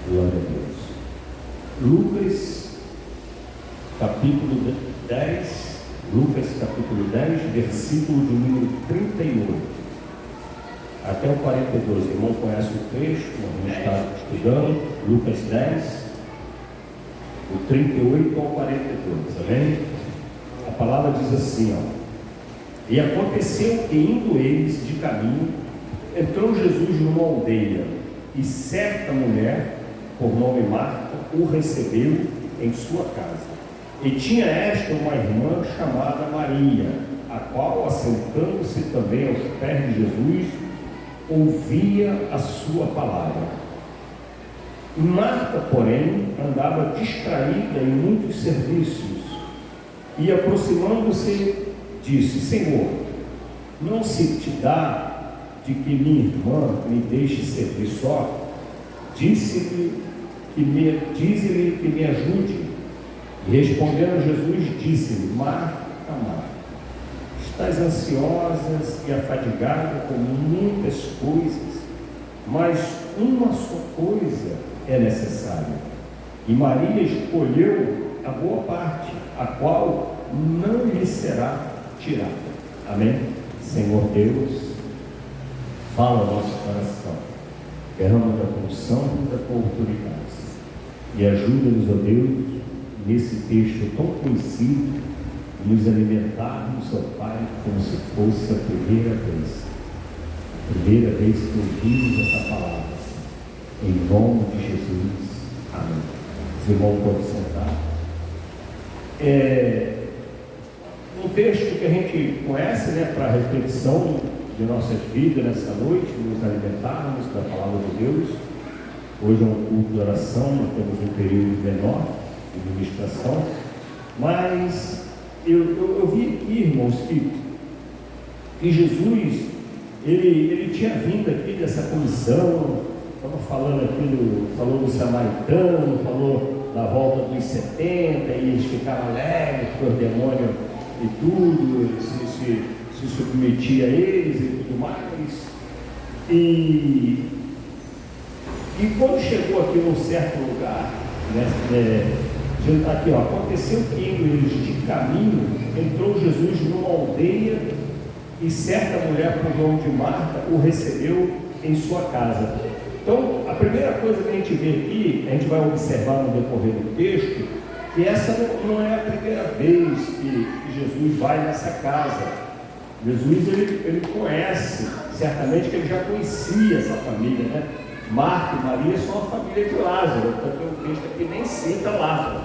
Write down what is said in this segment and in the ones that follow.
Glória a Deus. Lucas, capítulo 10, versículo de número 38 até o 42. O irmão conhece o texto, a gente está estudando, Lucas 10, do 38 ao 42, amém? A palavra diz assim, ó: e aconteceu que, indo eles de caminho, entrou Jesus numa aldeia, e certa mulher, por nome Marta, o recebeu em sua casa. E tinha esta uma irmã chamada Maria, a qual, assentando-se também aos pés de Jesus, ouvia a sua palavra. Marta, porém, andava distraída em muitos serviços, e aproximando-se, disse: Senhor, não se te dá de que minha irmã me deixe servir só? Dize-lhe que me ajude. E respondendo Jesus, disse-lhe: Marta, Marta, estás ansiosa e afadigada com muitas coisas, mas uma só coisa é necessária. E Maria escolheu a boa parte, a qual não lhe será tirada. Amém? Senhor Deus, fala ao nosso coração, derrama da tua unção e da tua autoridade, e ajuda-nos, ó Deus, nesse texto tão conhecido, nos alimentarmos, ó Pai, como se fosse a primeira vez que ouvimos essa palavra. Em nome de Jesus, amém. Os irmãos podem sentar. Um texto que a gente conhece, né, para reflexão de nossas vidas nessa noite, nos alimentarmos da palavra de Deus. Hoje é um culto de oração, nós temos um período menor de ministração, mas eu vi aqui, irmãos, que Jesus, ele tinha vindo aqui dessa comissão, estava falando aqui, falou do samaritano, falou da volta dos 70, e eles ficaram alegres, porque o demônio e tudo, se submetia a eles e tudo mais. E quando chegou aqui num certo lugar, né, aqui, ó, aconteceu que, indo eles de caminho, entrou Jesus numa aldeia, e certa mulher por nome de Marta o recebeu em sua casa. Então, a primeira coisa que a gente vê aqui, a gente vai observar no decorrer do texto, que essa não é a primeira vez que Jesus vai nessa casa. Jesus, ele conhece, certamente que ele já conhecia essa família, né? Marta e Maria são a família de Lázaro, então tem um texto aqui nem cita Lázaro,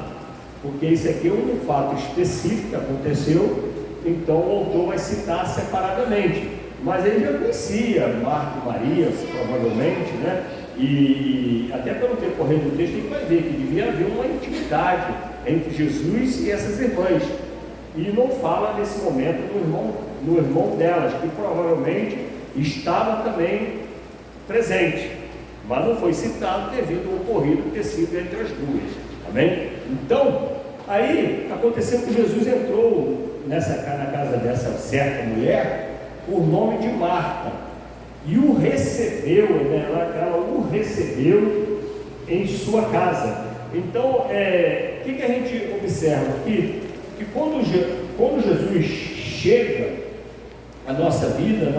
porque isso aqui é um fato específico que aconteceu, então o autor vai citar separadamente, mas ele já conhecia Marta e Maria, provavelmente, né? E até pelo decorrer do texto a gente vai ver que devia haver uma intimidade entre Jesus e essas irmãs, e não fala nesse momento no irmão delas, que provavelmente estava também presente, mas não foi citado devido ao ocorrido ter sido entre as duas. Amém? Então, aí aconteceu que Jesus entrou na casa dessa certa mulher por nome de Marta, e o recebeu, né? Ela o recebeu em sua casa. Então, o que a gente observa aqui? Que quando Jesus chega à nossa vida,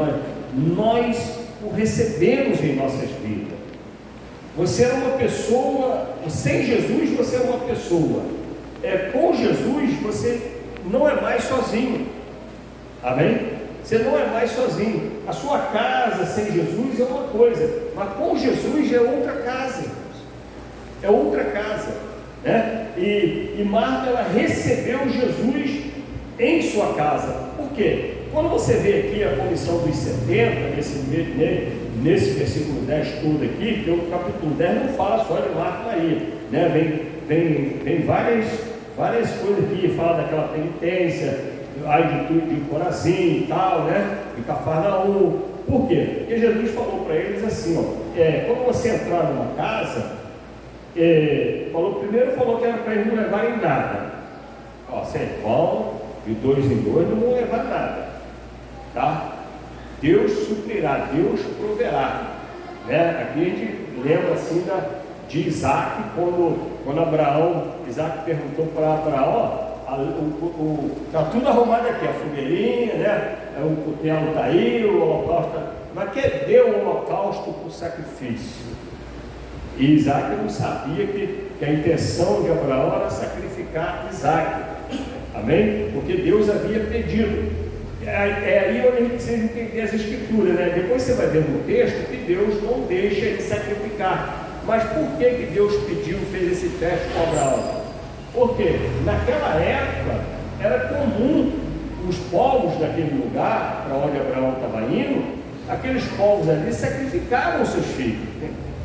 nós o recebemos em nossas vidas. Você é uma pessoa, sem Jesus você é uma pessoa, com Jesus você não é mais sozinho. Amém? Você não é mais sozinho. A sua casa sem Jesus é uma coisa, mas com Jesus é outra casa, irmãos. É outra casa, né? E Marta, ela recebeu Jesus em sua casa. Por quê? Quando você vê aqui a comissão dos 70, nesse versículo 10 todo aqui, porque o capítulo 10 não fala só de Marta e Maria, né? Vem várias coisas aqui, fala daquela penitência, a atitude de Corazim e tal, né? De Cafarnaum. Por quê? Porque Jesus falou para eles assim, ó, quando você entrar numa casa, primeiro falou que era para eles não levarem nada. Ó, vocês vão de 2 em 2, não vão levar nada, tá? Deus suprirá, Deus proverá, né? Aqui a gente lembra assim de Isaac, quando Isaac perguntou para Abraão, está tudo arrumado aqui, a fogueirinha, né? O cutelo está aí, o holocausto, mas quem deu o holocausto por sacrifício? E Isaac não sabia que a intenção de Abraão era sacrificar Isaac, amém? Porque Deus havia pedido. É aí onde a gente precisa entender as escrituras, né? Depois você vai ver no texto que Deus não deixa ele sacrificar. Mas por que Deus pediu, fez esse teste com Abraão? Porque naquela época era comum os povos daquele lugar, para onde Abraão estava indo, aqueles povos ali sacrificavam seus filhos.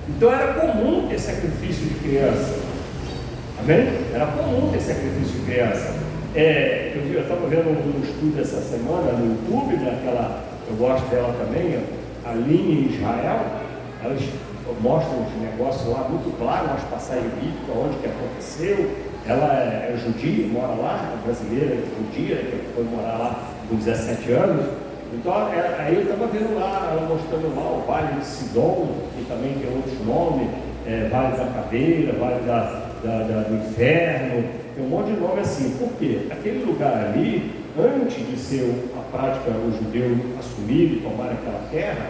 Então era comum ter sacrifício de criança. Amém? Era comum ter sacrifício de criança. Eu estava vendo um estudo essa semana no YouTube, eu gosto dela também, a Aline Israel. Elas mostram os negócios lá muito claro, umas passagens bíblicas, onde que aconteceu. Ela é judia, mora lá, é brasileira, judia, que foi morar lá com 17 anos. Então, aí eu estava vendo lá, ela mostrando lá o Vale de Sidom, que também tem outros nomes, Vale da Caveira, Vale do Inferno, tem um monte de nome assim. Por quê? Aquele lugar ali, antes de ser a prática, o judeu assumir e tomar aquela terra,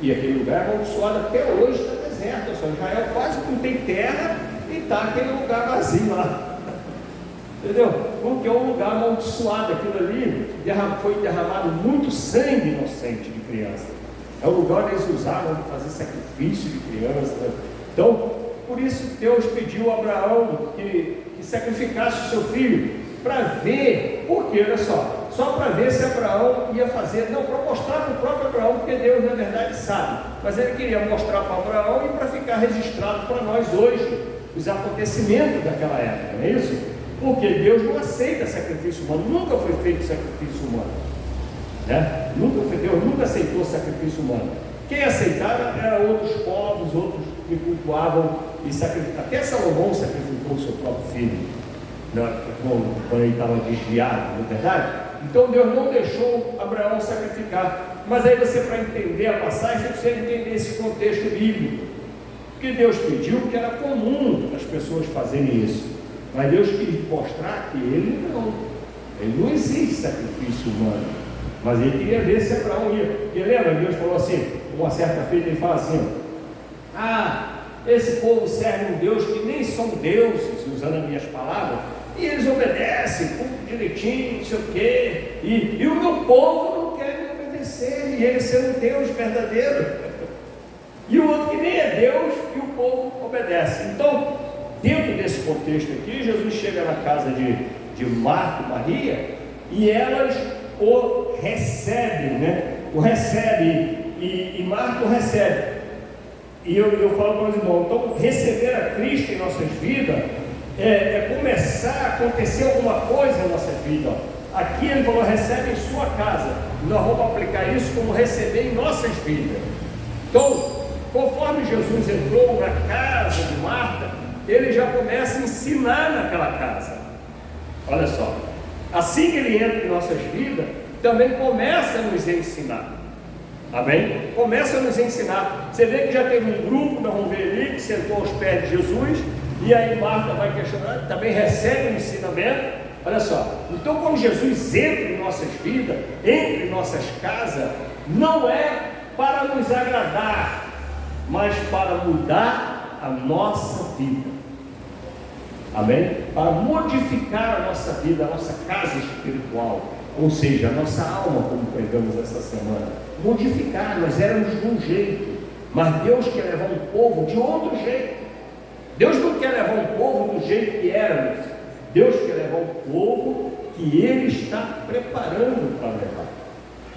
e aquele lugar é amaldiçoado até hoje, está deserto. Só Israel quase não tem terra e está aquele lugar vazio lá. Entendeu? Porque é um lugar amaldiçoado. Aquilo ali foi derramado muito sangue inocente de criança. É o lugar onde eles usavam para fazer sacrifício de criança, né? Então, por isso Deus pediu a Abraão que sacrificasse o seu filho, para ver, porque olha só para ver se Abraão ia fazer, não para mostrar para o próprio Abraão, porque Deus na verdade sabe, mas ele queria mostrar para Abraão e para ficar registrado para nós hoje os acontecimentos daquela época, não é isso? Porque Deus não aceita sacrifício humano, nunca foi feito sacrifício humano, né? Deus nunca aceitou sacrifício humano. Quem aceitava eram outros povos, outros que cultuavam e sacrificavam. Até Salomão sacrificou o seu próprio filho, quando ele estava desviado, não é verdade? Então Deus não deixou Abraão sacrificar. Mas aí você, para entender a passagem, você precisa entender esse contexto bíblico. Porque Deus pediu, porque era comum as pessoas fazerem isso. Mas Deus quis mostrar que ele não existe sacrifício humano. Mas ele queria ver se Abraão ia. Porque lembra, Deus falou assim, uma certa feita, ele fala assim: esse povo serve um Deus que nem são deuses, usando as minhas palavras, e eles obedecem tudo direitinho, não sei o quê, e o meu povo não quer me obedecer, e ele ser um Deus verdadeiro, e o outro que nem é Deus, e o povo obedece. Então, dentro desse contexto aqui, Jesus chega na casa de Marta e Maria, e elas o recebem, né? O recebe, e Marta o recebe. E eu falo para os irmãos, então receber a Cristo em nossas vidas é começar a acontecer alguma coisa em nossa vida. Aqui ele falou, recebe em sua casa. Nós vamos aplicar isso como receber em nossas vidas. Então, conforme Jesus entrou na casa de Marta, ele já começa a ensinar naquela casa. Olha só, assim que ele entra em nossas vidas, também começa a nos ensinar. Amém? Começa a nos ensinar. Você vê que já teve um grupo, nós vamos ver ali, que sentou aos pés de Jesus, e aí Marta vai questionar, também recebe o ensinamento. Olha só, então quando Jesus entra em nossas vidas, entra em nossas casas, não é para nos agradar, mas para mudar a nossa vida. Amém? Para modificar a nossa vida, a nossa casa espiritual, ou seja, a nossa alma, como pregamos essa semana. Modificar, nós éramos de um jeito, mas Deus quer levar um povo de outro jeito. Deus não quer levar um povo do jeito que éramos. Deus quer levar um povo que Ele está preparando para levar,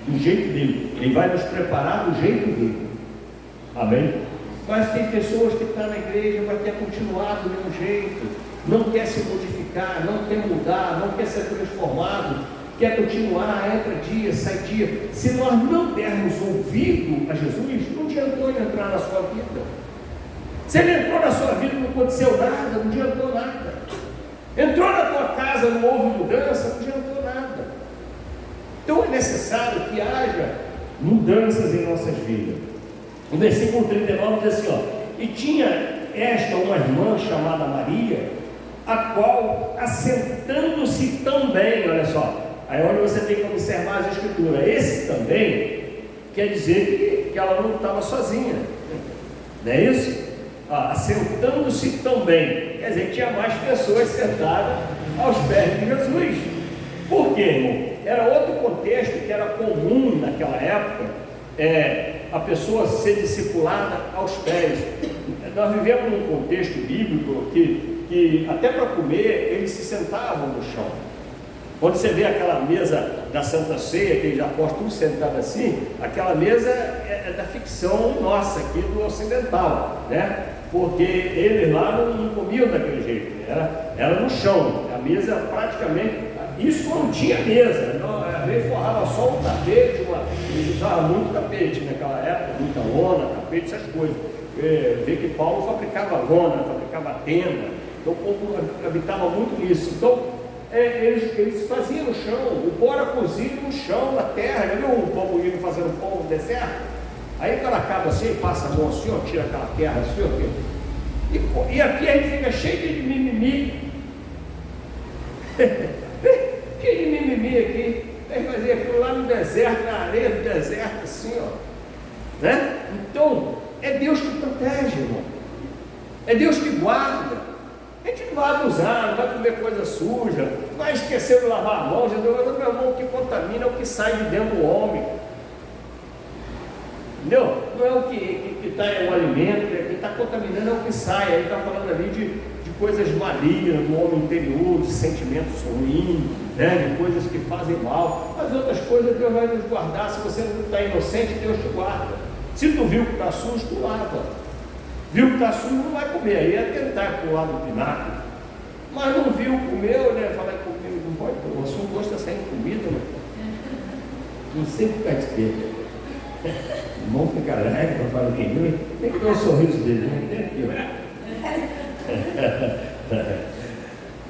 do jeito dele. Ele vai nos preparar do jeito dele. Amém? Mas tem pessoas que estão na igreja, mas quer continuar do mesmo jeito, não quer se modificar, não quer mudar, não quer ser transformado, quer continuar, entra dia, sai dia. Se nós não dermos ouvido a Jesus, não adiantou ele entrar na sua vida. Se ele entrou na sua vida, não aconteceu nada, não adiantou nada. Entrou na tua casa, não houve mudança, não adiantou nada. Então é necessário que haja mudanças em nossas vidas. O versículo 39 diz assim, e tinha esta uma irmã chamada Maria, a qual, assentando-se também, olha só, aí onde você tem que observar as escrituras, esse também quer dizer que ela não estava sozinha, não é isso? Assentando-se também, quer dizer que tinha mais pessoas sentadas aos pés de Jesus. Por quê, irmão? Era outro contexto que era comum naquela época, a pessoa ser discipulada aos pés. Nós vivemos num contexto bíblico que até para comer eles se sentavam no chão. Quando você vê aquela mesa da Santa Ceia, que eles apostam tudo sentado assim, aquela mesa é da ficção nossa aqui do ocidental, né? Porque eles lá não comiam daquele jeito, era no chão, a mesa praticamente, isso não tinha mesa, às vezes forrava só um tapete, eles usavam muito tapete naquela época, muita lona, tapete, essas coisas. Vê que Paulo fabricava lona, fabricava tenda, então o povo habitava muito nisso. Então, eles faziam no chão, o pó era cozido no chão, na terra. Já viu o povo indo fazendo pão no deserto? Aí o cara acaba assim, passa a mão assim, ó, tira aquela terra assim, ó, e aqui a gente fica cheio de mimimi. Cheio de mimimi aqui. Aí fazia aquilo lá no deserto, na areia do deserto, assim, ó. Né? Então, é Deus que protege, irmão. É Deus que guarda. A gente não vai abusar, não vai comer coisa suja, não vai esquecer de lavar a mão. Meu irmão, o que contamina é o que sai de dentro do homem. Entendeu? Não é o que está em um alimento, o que está contaminando é o que sai. Aí está falando ali de coisas malignas do homem interior, de sentimentos ruins, né? De coisas que fazem mal. As outras coisas Deus vai nos guardar. Se você não está inocente, Deus te guarda. Se tu viu que está sujo, tu lava. Viu que está sujo, não vai comer. Aí é tentar pular do pináculo. Mas não viu, comeu, né? Fala que comigo não pode. O assunto gosta de sair comida, né? Não sei o que está escrito. O irmão fica alegre para falar que nem que dá o sorriso dele, não tem aqui, ó.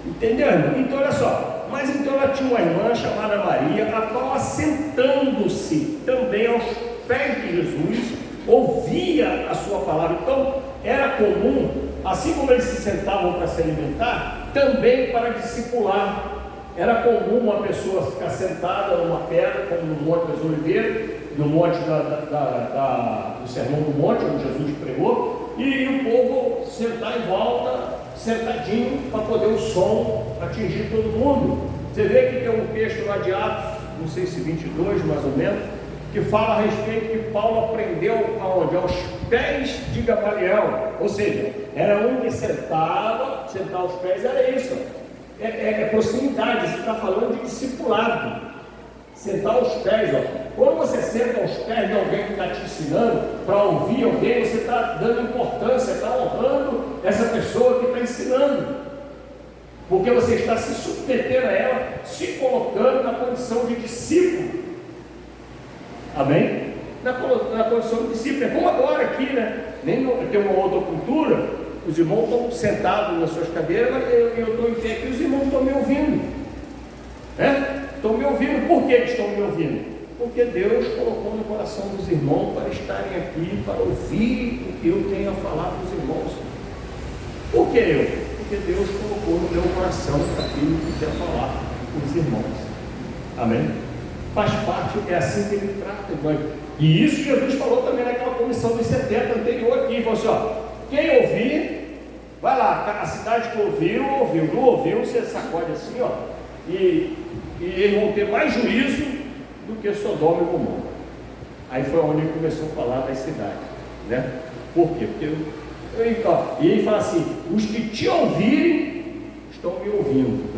Entendeu, irmão? Então, olha só. Mas então ela tinha uma irmã chamada Maria, a qual, assentando-se também aos pés de Jesus, ouvia a sua palavra. Então, era comum, assim como eles se sentavam para se alimentar, também para discipular. Era comum uma pessoa ficar sentada numa pedra, como no Monte das Oliveiras, no monte do Sermão do Monte, onde Jesus pregou, e o povo sentar em volta, sentadinho, para poder o som atingir todo mundo. Você vê que tem um texto lá de Atos, não sei se 22 mais ou menos, que fala a respeito que Paulo aprendeu aonde? Aos pés de Gamaliel. Ou seja, era um que sentar aos pés, era isso. É proximidade, você está falando de discipulado. Sentar aos pés, ó. Quando você senta aos pés de alguém que está te ensinando, para ouvir alguém, você está dando importância, está honrando essa pessoa que está ensinando. Porque você está se submetendo a ela, se colocando na condição de discípulo. Amém? Na condição de discípulo. É como agora aqui, né? Tem uma outra cultura, os irmãos estão sentados nas suas cadeiras, mas eu estou em pé aqui, os irmãos estão me ouvindo. Estão me ouvindo. Por que estão me ouvindo? Porque Deus colocou no coração dos irmãos para estarem aqui, para ouvir o que eu tenho a falar para os irmãos. Por que eu? Porque Deus colocou no meu coração aquilo que quer falar para os irmãos. Amém? Faz parte, é assim que ele trata. E isso Jesus falou também naquela comissão dos 70 anterior aqui. Falou assim, ó, quem ouvir, vai lá, a cidade que ouviu, não ouviu, você sacode assim, ó, e eles vão ter mais juízo do que Sodoma e Gomorra. Aí foi onde ele começou a falar das cidades, né? Por quê? Porque e ele fala assim, os que te ouvirem estão me ouvindo.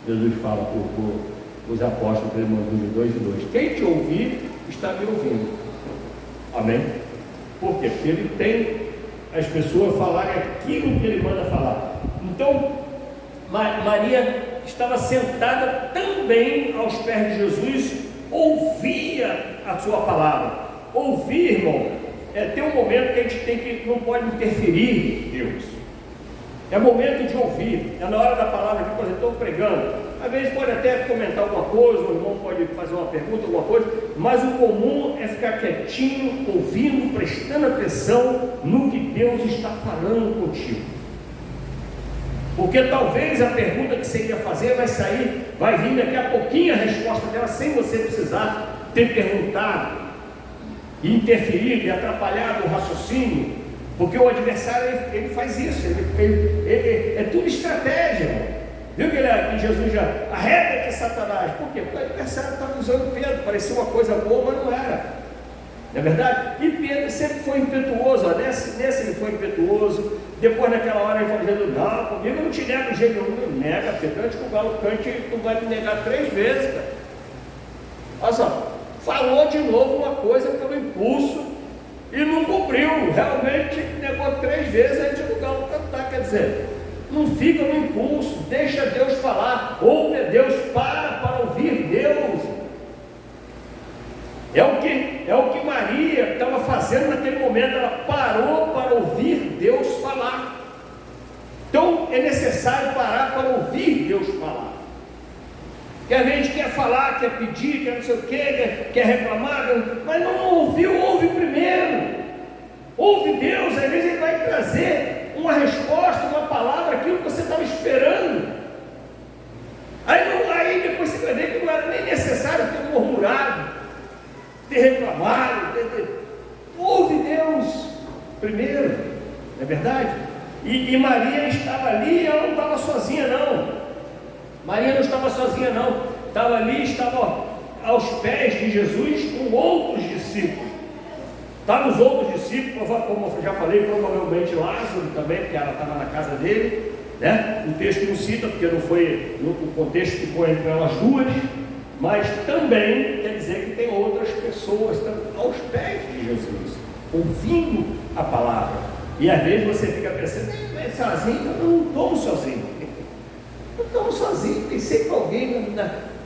Jesus fala por os apóstolos que ele mandou de 2 em 2. Quem te ouvir está me ouvindo. Amém? Por quê? Porque ele tem as pessoas falarem aquilo que ele manda falar. Então, Maria estava sentada também aos pés de Jesus, ouvia a sua palavra. Ouvir, irmão, tem um momento que a gente não pode interferir em Deus. É momento de ouvir. É na hora da palavra que, por exemplo, estou pregando. Às vezes pode até comentar alguma coisa, o irmão pode fazer uma pergunta, alguma coisa, mas o comum é ficar quietinho, ouvindo, prestando atenção no que Deus está falando contigo. Porque talvez a pergunta que você ia fazer vai vir daqui a pouquinho a resposta dela, sem você precisar ter perguntado, e interferir e atrapalhar o raciocínio, porque o adversário ele faz isso, é tudo estratégia, irmão. Viu que Jesus já arreda aqui Satanás? Por quê? Porque o adversário estava usando Pedro, parecia uma coisa boa, mas não era. Não é verdade? E Pedro sempre foi impetuoso, ó, nesse ele foi impetuoso. Depois naquela hora ele falou: Jesus, não, comigo eu não te nego de jeito nenhum. Não nega, Pedro, antes que o galo cante, tu vai me negar 3 vezes, cara. Olha só, falou de novo uma coisa pelo impulso e não cumpriu, realmente negou 3 vezes antes do galo cantar. Quer dizer, não fica no impulso, deixa Deus falar, ouve a Deus, para ouvir Deus. É o que Maria estava fazendo naquele momento, ela parou para ouvir Deus falar. Então é necessário parar para ouvir Deus falar. Que a gente quer falar, quer pedir, quer não sei o que, quer reclamar, mas não ouviu, ouve primeiro. Ouve Deus, às vezes Ele vai trazer uma resposta, uma palavra, aquilo que você estava esperando. Aí depois você vai ver que não era nem necessário ter murmurado, ter reclamado, ouve Deus primeiro, não é verdade? E Maria estava ali, ela não estava sozinha não. Maria não estava sozinha não, estava ali, estava aos pés de Jesus com outros discípulos. Estavam os outros discípulos, como eu já falei, provavelmente Lázaro também, porque ela estava na casa dele, né? O texto não cita, porque não foi, o contexto ficou entre elas duas, mas também quer dizer que tem outras pessoas aos pés de Jesus, ouvindo a palavra. E às vezes você fica pensando: é sozinho? Eu não estou sozinho. Não estamos sozinhos, tem sempre alguém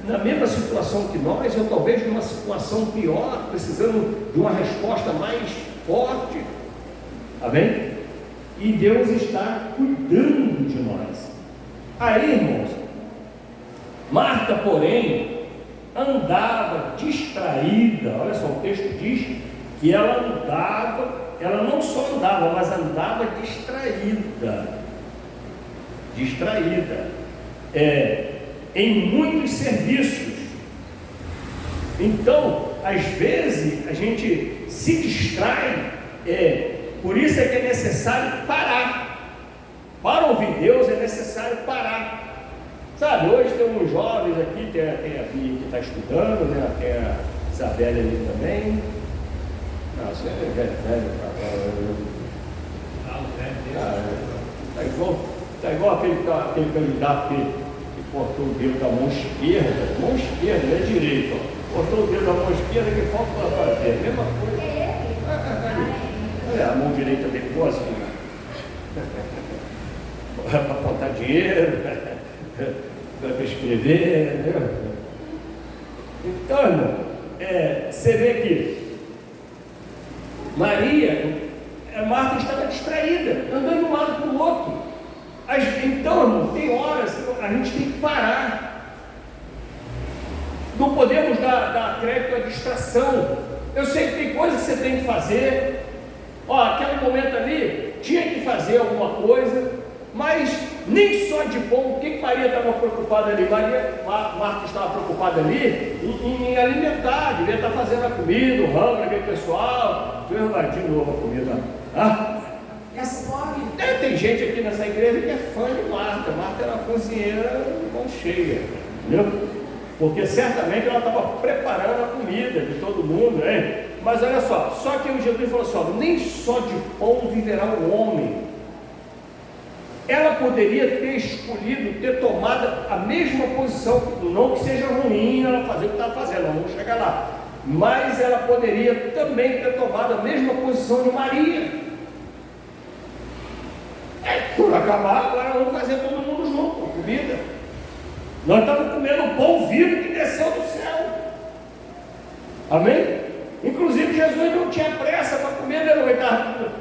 na mesma situação que nós, ou talvez numa situação pior, precisando de uma resposta mais forte. Amém? E Deus está cuidando de nós. Aí, irmãos, Marta, porém, andava distraída. Olha só, o texto diz que ela não só andava, mas andava distraída. Em muitos serviços. Então, às vezes a gente se distrai, por isso é que é necessário parar. Para ouvir Deus é necessário parar. Sabe, hoje tem uns jovens aqui, tem a Bia que está estudando, né? Tem a Isabela ali também. Não, você é velho, tá igual aquele candidato que cortou o dedo da mão esquerda, não é direito, cortou o dedo da mão esquerda, que falta para fazer, a mesma coisa. Olha, a mão direita depois, para apontar dinheiro, para escrever, né? Então, irmão, você vê que Marta estava distraída, andando de um lado para o outro. Então, irmão, tem horas que a gente tem que parar. Não podemos dar crédito à distração. Eu sei que tem coisas que você tem que fazer. Aquele momento ali, tinha que fazer alguma coisa, mas nem só de bom. O que Maria estava preocupada ali? Marta estava preocupada ali em alimentar, devia estar fazendo a comida, o rango daquele pessoal. Deixa eu levar de novo a comida. Tem gente aqui nessa igreja que é fã de Marta. Marta era uma cozinheira mão cheia, entendeu? Porque certamente ela estava preparando a comida de todo mundo, né? Mas olha só que o Jesus falou assim: nem só de pão viverá o homem. Ela poderia ter escolhido, ter tomado a mesma posição, não que seja ruim ela fazer o que estava fazendo, vamos chegar lá, mas ela poderia também ter tomado a mesma posição de Maria. Por acabar, agora vamos fazer todo mundo junto, com comida. Nós estamos comendo o pão vivo que desceu do céu. Amém? Inclusive Jesus não tinha pressa para comer, né?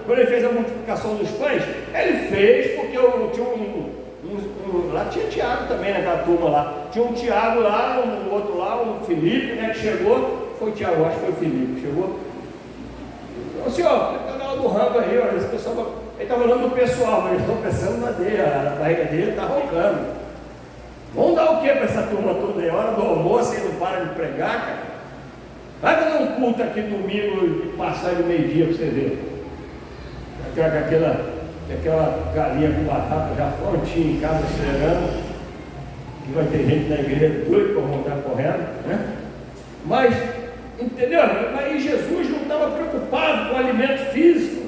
Quando ele fez a multiplicação dos pães, ele fez porque tinha uns lá tinha Tiago também, naquela turma lá. Tinha um Tiago lá, um outro lá, um Felipe, né, que chegou. Foi o Tiago, acho que foi o Felipe, chegou. Ô senhor, tá na hora do rango aí, olha, esse pessoal, ele está falando do pessoal, mas eles estão pensando na dele, a barriga dele está roncando. Vamos dar o que para essa turma toda aí? Hora do almoço, ele não para de pregar, cara. Vai fazer um culto aqui domingo e passar de meio-dia para você ver. Aquela galinha com batata já prontinha em casa esperando. Que vai ter gente na igreja doido para voltar correndo, né? Mas, entendeu? Mas Jesus não estava preocupado com o alimento físico.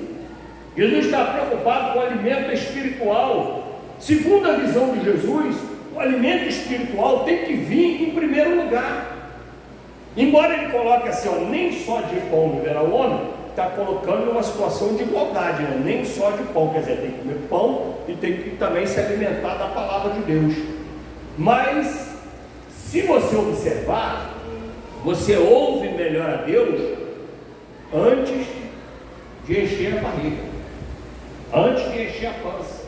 Jesus estava preocupado com o alimento espiritual. Segundo a visão de Jesus, o alimento espiritual tem que vir em primeiro lugar. Embora ele coloque assim, ó, nem só de pão viverá o homem, está colocando numa situação de igualdade, né? Nem só de pão, quer dizer, tem que comer pão e tem que também se alimentar da palavra de Deus. Mas, se você observar, você ouve melhor a Deus antes de encher a barriga, antes de encher a pança.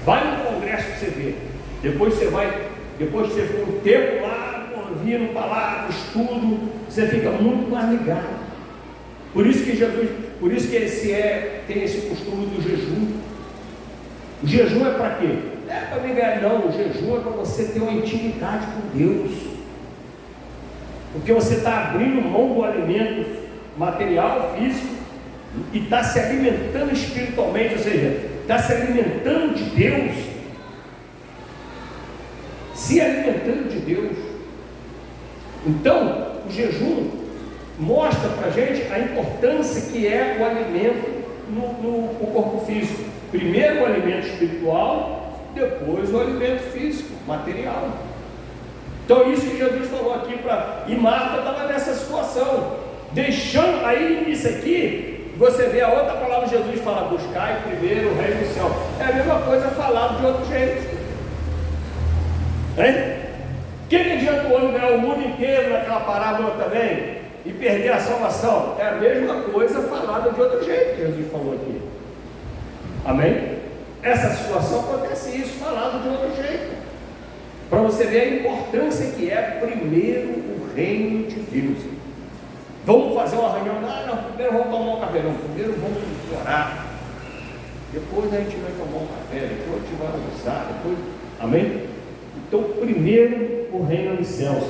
Vai no congresso para você ver, depois que você for um tempo lá, ouvindo palavra, estudo, você fica muito mais ligado. Por isso que tem esse costume do jejum. O jejum é para quê? Não é para me ganhar, não. O jejum é para você ter uma intimidade com Deus. Porque você está abrindo mão do alimento material, físico, e está se alimentando espiritualmente, ou seja, está se alimentando de Deus. Se alimentando de Deus. Então, o jejum mostra para a gente a importância que é o alimento no corpo físico. Primeiro o alimento espiritual, depois o alimento físico, material. Então isso que Jesus falou aqui e Marta estava nessa situação, deixando, aí nisso aqui, você vê a outra palavra de Jesus fala, buscai primeiro o reino do céu. É a mesma coisa falado de outro jeito. Hein? Quem adianta o homem ganhar o mundo inteiro naquela parábola também e perder a salvação? É a mesma coisa falada de outro jeito que Jesus falou aqui. Amém? Essa situação acontece isso, falado de outro jeito. Para você ver a importância que é primeiro o reino de Deus. Vamos fazer uma reunião? Não, primeiro vamos tomar um café. Não, primeiro vamos orar. Depois a gente vai tomar um café, depois a gente vai almoçar, depois... Amém? Então, primeiro o reino dos céus.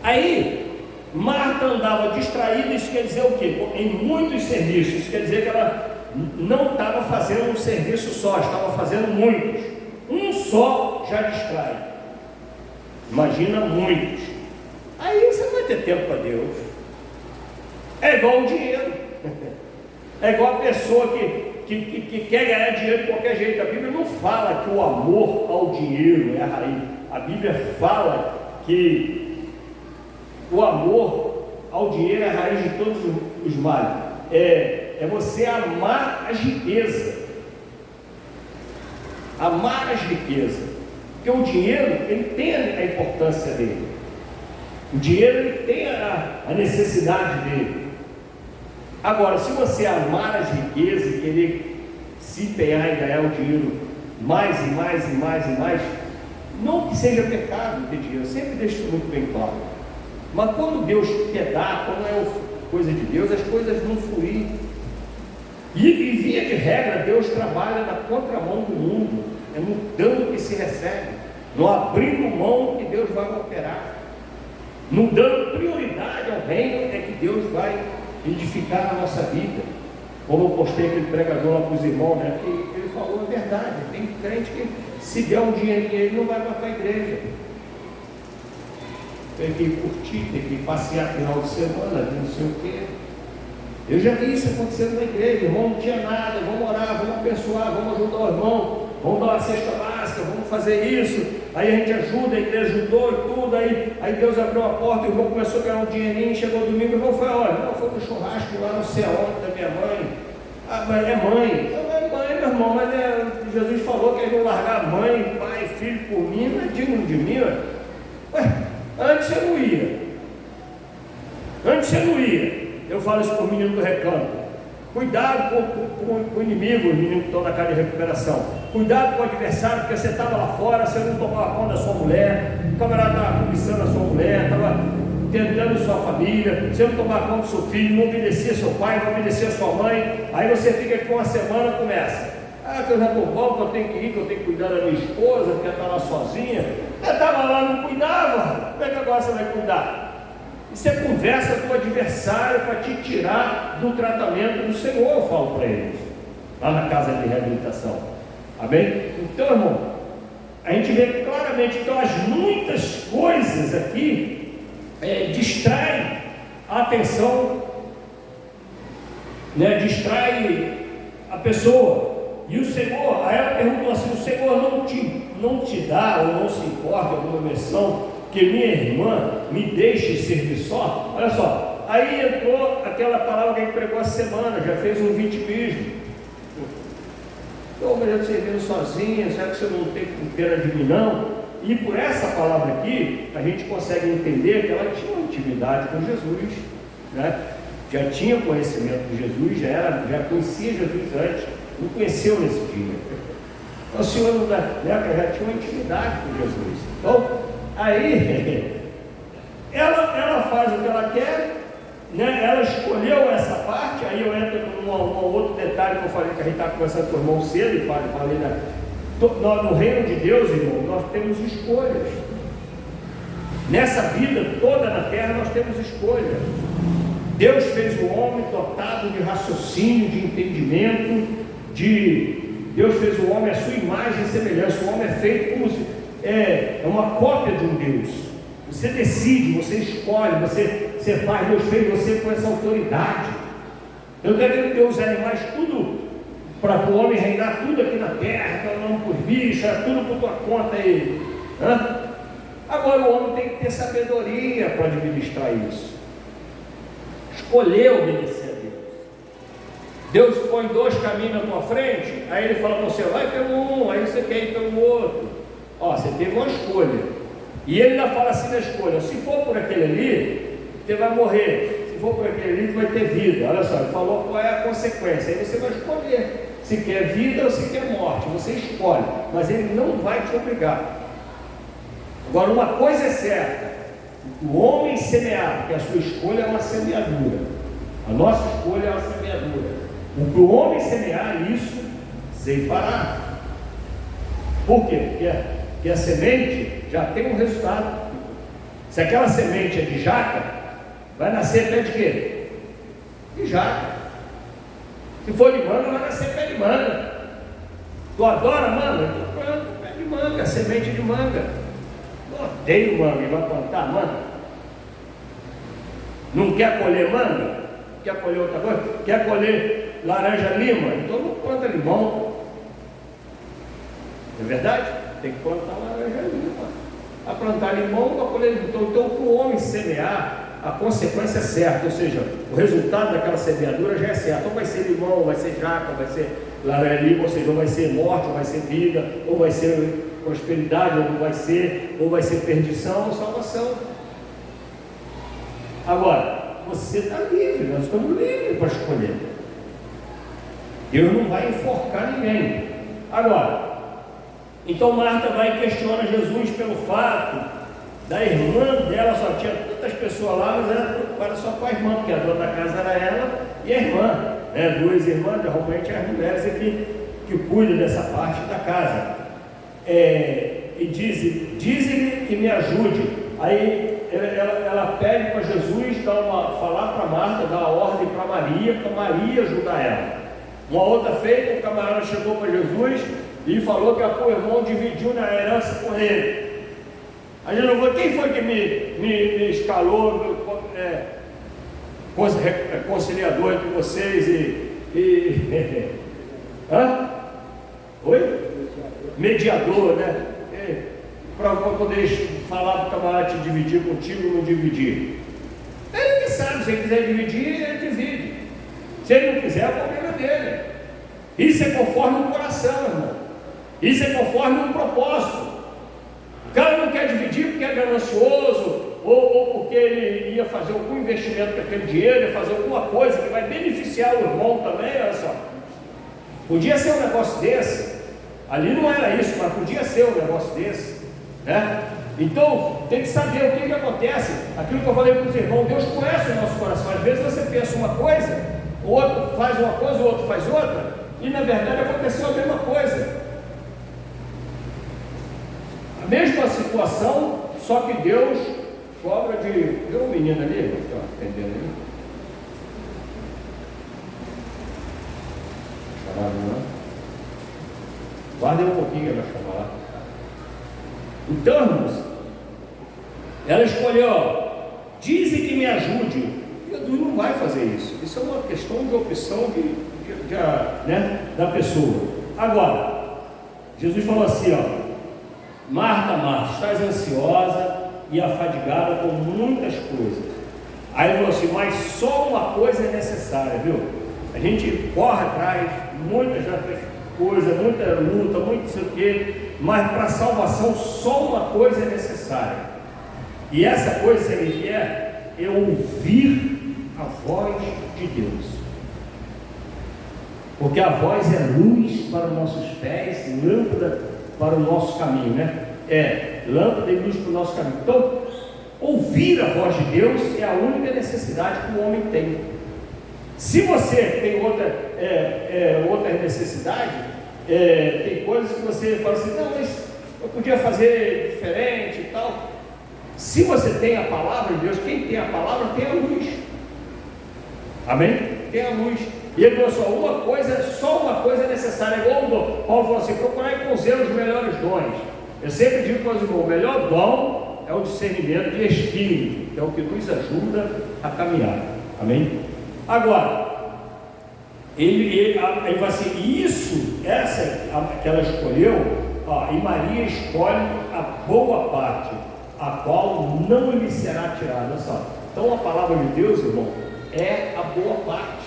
Aí, Marta andava distraída, isso quer dizer o quê? Em muitos serviços, isso quer dizer que ela não estava fazendo um serviço só, estava fazendo muitos. Um só já distrai. Imagina muitos. Aí você não vai ter tempo para Deus. É igual o dinheiro. É igual a pessoa que quer ganhar dinheiro de qualquer jeito. A Bíblia não fala que o amor ao dinheiro é a raiz. A Bíblia fala que o amor ao dinheiro é a raiz de todos os males. É você amar as riquezas. Amar as riquezas. Porque o dinheiro, ele tem a importância dele. O dinheiro, ele tem a necessidade dele. Agora, se você amar as riquezas e querer se empenhar em ganhar o dinheiro mais e mais e mais e mais, não que seja pecado ter dinheiro, eu sempre deixo isso muito bem claro. Mas quando Deus quer dar, quando é coisa de Deus, as coisas não fluem. E via de regra, Deus trabalha na contramão do mundo, é no dano que se recebe, no abrindo mão que Deus vai operar, no dando prioridade ao reino é que Deus vai edificar a nossa vida. Como eu postei aquele pregador lá para os irmãos, né, que ele falou a verdade. Tem crente que se der um dinheirinho ele não vai para a igreja, tem que curtir, tem que passear final de semana, não sei o quê. Eu já vi isso acontecendo na igreja. O irmão não tinha nada, vamos orar, vamos abençoar, vamos ajudar o irmão, vamos dar uma cesta básica, vamos fazer isso. Aí a gente ajuda, a igreja ajudou e tudo. Aí Deus abriu a porta, o irmão começou a ganhar um dinheirinho, chegou domingo, o irmão foi, olha, foi pro churrasco lá no céu da minha mãe. Ah, mas é mãe. Não é mãe, meu irmão, mas Jesus falou que ele não largar mãe, pai, filho por mim, não é digno de mim. Ué, antes você não ia. Eu falo isso para o menino do recanto. Cuidado com o inimigo, os meninos que estão na casa de recuperação. Cuidado com o adversário, porque você estava lá fora, você não tomava conta da sua mulher, o camarada estava cobiçando a sua mulher, estava tentando sua família, você não tomava conta do seu filho, não obedecia seu pai, não obedecia sua mãe. Aí você fica aqui uma semana, começa: ah, que eu já estou bom, que eu tenho que ir, que eu tenho que cuidar da minha esposa, que ela está lá sozinha. Ela estava lá, não cuidava, como é que agora você vai cuidar? Isso é conversa com o adversário para te tirar do tratamento do Senhor, eu falo para eles, lá na casa de reabilitação. Amém? Então, irmão, a gente vê claramente, então, as muitas coisas aqui distraem a atenção, né? Distrai a pessoa. E o Senhor, aí ela perguntou assim: o Senhor não te dá ou não se importa alguma menção que minha irmã me deixe servir só? Olha só, aí entrou aquela palavra que a gente pregou essa semana, já fez um vitimismo. Estou me servindo sozinha, será que você não tem pena de mim não? E por essa palavra aqui, a gente consegue entender que ela tinha uma intimidade com Jesus, né? Já tinha conhecimento de Jesus, já conhecia Jesus antes, não conheceu nesse dia. Então o Senhor não dá, né? Já tinha uma intimidade com Jesus. Então, aí, ela faz o que ela quer, né? Ela escolheu essa parte. Aí eu entro num outro detalhe que eu falei, que a gente está conversando com o irmão cedo, e falei, né? No reino de Deus, irmão, nós temos escolhas. Nessa vida toda na terra, nós temos escolhas. Deus fez o homem dotado de raciocínio, de entendimento, Deus fez o homem à sua imagem e semelhança. O homem é feito como se é uma cópia de um Deus. Você decide, você escolhe, você faz. Deus fez você com essa autoridade. Eu quero ter os animais tudo para o homem reinar tudo aqui na terra, não por bicho, é tudo por tua conta aí. Agora o homem tem que ter sabedoria para administrar isso. Escolher obedecer a Deus. Deus põe dois caminhos na tua frente, aí ele fala para você: vai pelo um, aí você quer ir pelo outro. Ó, você teve uma escolha. E ele ainda fala assim na escolha: se for por aquele ali, você vai morrer. Se for por aquele ali, você vai ter vida. Olha só, ele falou qual é a consequência. Aí você vai escolher se quer vida ou se quer morte. Você escolhe, mas ele não vai te obrigar. Agora, uma coisa é certa: o homem semear, porque a sua escolha é uma semeadura, a nossa escolha é uma semeadura. O que o homem semear, isso ceifará. Por quê? Porque a semente já tem um resultado. Se aquela semente é de jaca, vai nascer pé de quê? De jaca. Se for de manga, vai nascer pé de manga. Tu adora manga? Tu planta pé de manga, semente de manga. Eu odeio manga e vai plantar manga. Não quer colher manga? Quer colher outra coisa? Quer colher laranja lima? Então não planta limão. Não é verdade? Tem que plantar laranja lima. A plantar limão, para colher limão. Então para o homem semear, a consequência é certa. Ou seja, o resultado daquela semeadura já é certo. Ou vai ser limão, ou vai ser jaca, ou vai ser laranja lima, ou seja, ou vai ser morte, ou vai ser vida, ou vai ser prosperidade, ou vai ser perdição ou salvação. Agora, você está livre, nós estamos livres para escolher. Deus não vai enforcar ninguém. Agora, então Marta vai e questiona Jesus pelo fato da irmã dela. Só tinha tantas pessoas lá, mas ela preocupada só com a irmã, porque a dona da casa era ela e a irmã, né? Duas irmãs, normalmente as mulheres aqui que cuidam dessa parte da casa. E diz-lhe que me ajude. Aí ela pede para Jesus falar para Marta, dar a ordem para Maria ajudar ela. Uma outra feita, o camarada chegou para Jesus e falou que o irmão dividiu na herança com ele. Aí Jesus falou: quem foi que me escalou conciliador entre vocês Oi? Mediador, né? Para poder falar para o camarada te dividir contigo ou não dividir. Ele que sabe, se ele quiser dividir, ele divide. Se ele não quiser, é o problema dele. Isso é conforme o coração, irmão. Isso é conforme o propósito. O cara não quer dividir porque é ganancioso, ou porque ele ia fazer algum investimento com aquele dinheiro, ia fazer alguma coisa que vai beneficiar o irmão também, olha só. Podia ser um negócio desse, ali não era isso, mas podia ser um negócio desse, né? Então, tem que saber o que acontece. Aquilo que eu falei para os irmãos, Deus conhece o nosso coração. Às vezes você pensa uma coisa, o outro faz uma coisa, o outro faz outra, e na verdade aconteceu a mesma coisa. A mesma situação, só que Deus cobra de... Viu um menino ali? Está atendendo ali? Chamaram, não? Guardem um pouquinho, ela chamar lá. Então, irmãos, ela escolheu, dizem que me ajude. Jesus não vai fazer isso. Isso é uma questão de opção né, da pessoa. Agora, Jesus falou assim, ó: Marta, Marta, estás ansiosa e afadigada com muitas coisas. Aí ele falou assim, mas só uma coisa é necessária, viu? A gente corre atrás, muitas coisas, muita luta, muito não sei o quê, mas para a salvação só uma coisa é necessária. E essa coisa, sabe o que é? É ouvir a voz de Deus. Porque a voz é luz para os nossos pés, lâmpada para o nosso caminho, né? É lâmpada e luz para o nosso caminho. Então, ouvir a voz de Deus é a única necessidade que o homem tem. Se você tem outra necessidade, tem coisas que você fala assim, não, mas eu podia fazer diferente e tal. Se você tem a palavra de Deus, quem tem a palavra tem a luz. Amém? Tem a luz. E ele falou só uma coisa é necessária. Igual o Paulo falou assim, procurai com zelo os melhores dons. Eu sempre digo para os irmãos, o melhor dom é o discernimento de espírito, que é o que nos ajuda a caminhar. Amém? Agora, ele vai assim, que ela escolheu, e Maria escolhe a boa parte, a qual não lhe será tirada. Só. Então a palavra de Deus, irmão, é a boa parte.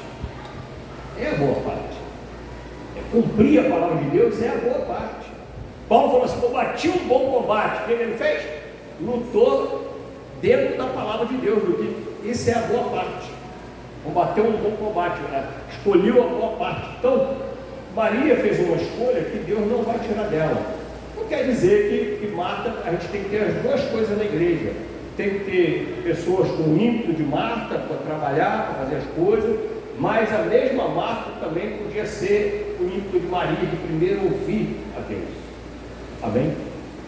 É a boa parte. Cumprir a palavra de Deus é a boa parte. Paulo falou assim, combati um bom combate. O que ele fez? Lutou dentro da palavra de Deus. Isso é a boa parte. Combateu um bom combate, escolheu a boa parte. Então, Maria fez uma escolha que Deus não vai tirar dela. Não quer dizer que Marta, a gente tem que ter as duas coisas na igreja. Tem que ter pessoas com o ímpeto de Marta para trabalhar, para fazer as coisas, mas a mesma Marta também podia ser o ímpeto de Maria, de primeiro ouvir a Deus. Amém?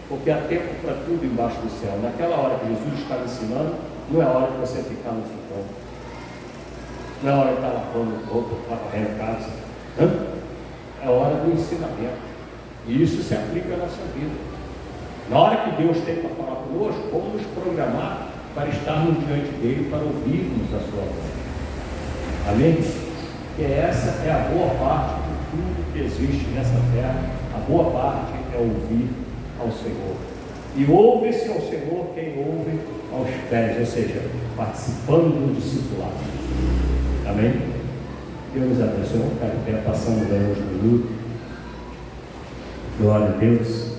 Porque há tempo para tudo embaixo do céu. Naquela hora que Jesus estava ensinando, não é hora de você ficar no ficão. Não é hora de estar lavando roupa, varrendo casa. É hora do ensinamento. E isso se aplica à nossa vida. Na hora que Deus tem para falar conosco, vamos nos programar para estarmos diante dele, para ouvirmos a sua voz. Amém? Porque essa é a boa parte de tudo que existe nessa terra. A boa parte é ouvir ao Senhor. E ouve-se ao Senhor quem ouve aos pés, ou seja, participando do discipulado. Amém? Deus nos abençoe. Vamos ficar em pé, passando daí uns minutos. Glória a Deus.